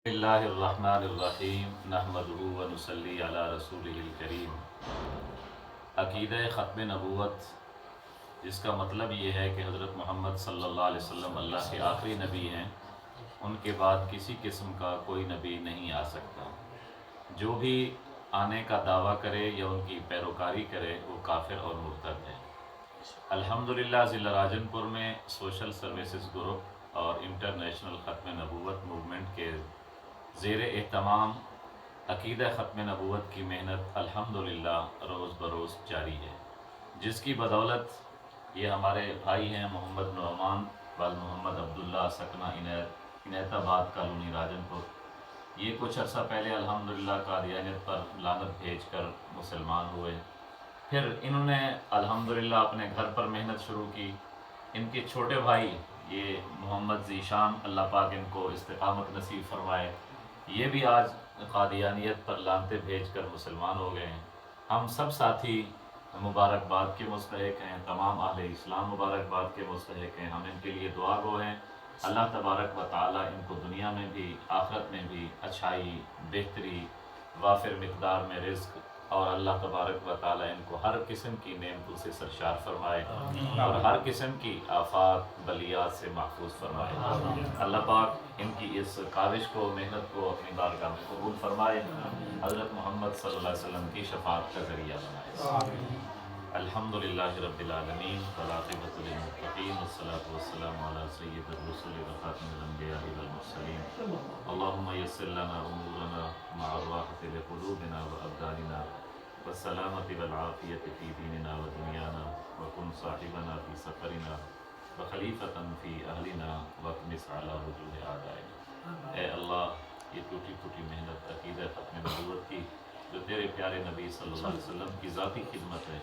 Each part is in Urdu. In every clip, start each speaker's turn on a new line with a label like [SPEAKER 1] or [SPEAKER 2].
[SPEAKER 1] اللہ الرحمن الرحیم نحمدہ و نصلی علی رسولہ الکریم۔ عقیدہ ختم نبوت، جس کا مطلب یہ ہے کہ حضرت محمد صلی اللہ علیہ وسلم اللہ کے آخری نبی ہیں، ان کے بعد کسی قسم کا کوئی نبی نہیں آ سکتا۔ جو بھی آنے کا دعویٰ کرے یا ان کی پیروکاری کرے وہ کافر اور مرتد ہے۔ الحمدللہ ضلع راجن پور میں سوشل سروسز گروپ اور انٹرنیشنل ختم نبوت موومنٹ کے زیر اہتمام عقیدہ ختم نبوت کی محنت الحمدللہ روز بروز جاری ہے، جس کی بدولت یہ ہمارے بھائی ہیں محمد نعمان وال محمد عبداللہ سکنہ عنایت آباد کالونی راجن پور، یہ کچھ عرصہ پہلے الحمدللہ قادیانیت پر لعنت بھیج کر مسلمان ہوئے۔ پھر انہوں نے الحمدللہ اپنے گھر پر محنت شروع کی۔ ان کے چھوٹے بھائی یہ محمد ذیشان، اللہ پاک ان کو استقامت نصیب فرمائے، یہ بھی آج قادیانیت پر لعنتیں بھیج کر مسلمان ہو گئے ہیں۔ ہم سب ساتھی مبارکباد کے مستحق ہیں، تمام اہل اسلام مبارکباد کے مستحق ہیں۔ ہم ان کے لیے دعا گو ہیں، اللہ تبارک و تعالیٰ ان کو دنیا میں بھی آخرت میں بھی اچھائی، بہتری، وافر مقدار میں رزق، اور اللہ تبارک و تعالیٰ ان کو ہر قسم کی نعمتوں سے سرشار فرمائے اور ہر قسم کی آفات بلیات سے محفوظ فرمائے۔ اللہ پاک ان کی اس کاوش کو، محنت کو اپنی بارگاہ میں قبول فرمائے، حضرت محمد صلی اللہ علیہ وسلم کی شفاعت کا ذریعہ بنائے۔ الحمدللہ رب العالمین والعاقبۃ للمتقین والصلاۃ والسلام علی سید الرسل وخاتم الانبیاء والمرسلین۔ اللہم یسر لنا امورنا مع الراحة لقلوبنا وابداننا والسلامة والعافیة فی دیننا ودنیانا، وکن صاحبنا فی سفرنا وخلیفة فی اہلنا واکمس علی وجوہ اعدائنا۔ اے اللہ، یہ ٹوٹی ٹوٹی محنت عقیدہ ختم نبوت کی جو تیرے پیارے نبی صلی اللہ علیہ وسلم کی ذاتی خدمت ہے،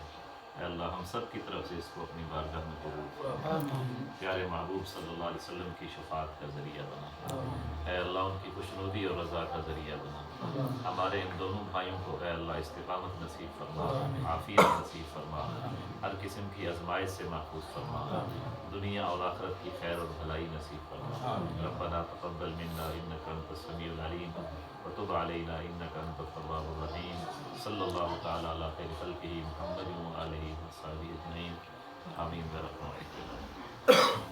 [SPEAKER 1] اے اللہ ہم سب کی طرف سے اس کو اپنی بارگاہ میں قبول فرما۔ پیارے محبوب صلی اللہ علیہ وسلم کی شفاعت کا ذریعہ بنا، اے اللہ ان کی خوشنودی اور رضا کا ذریعہ بنا۔ ہمارے ان دونوں بھائیوں کو اے اللہ استقامت نصیب فرما، عافیت نصیب فرما، ہر قسم کی آزمائش سے محفوظ فرما، دنیا اور آخرت کی خیر اور بھلائی نصیب فرما۔ ربنا تقبل منا انک انت السمیع العلیم وتب علینا انک انت التواب الرحیم۔ صلی اللہ تعالی علی خیر خلقہ محمد وآلہ وصحبہ اجمعین، آمین برحمتک۔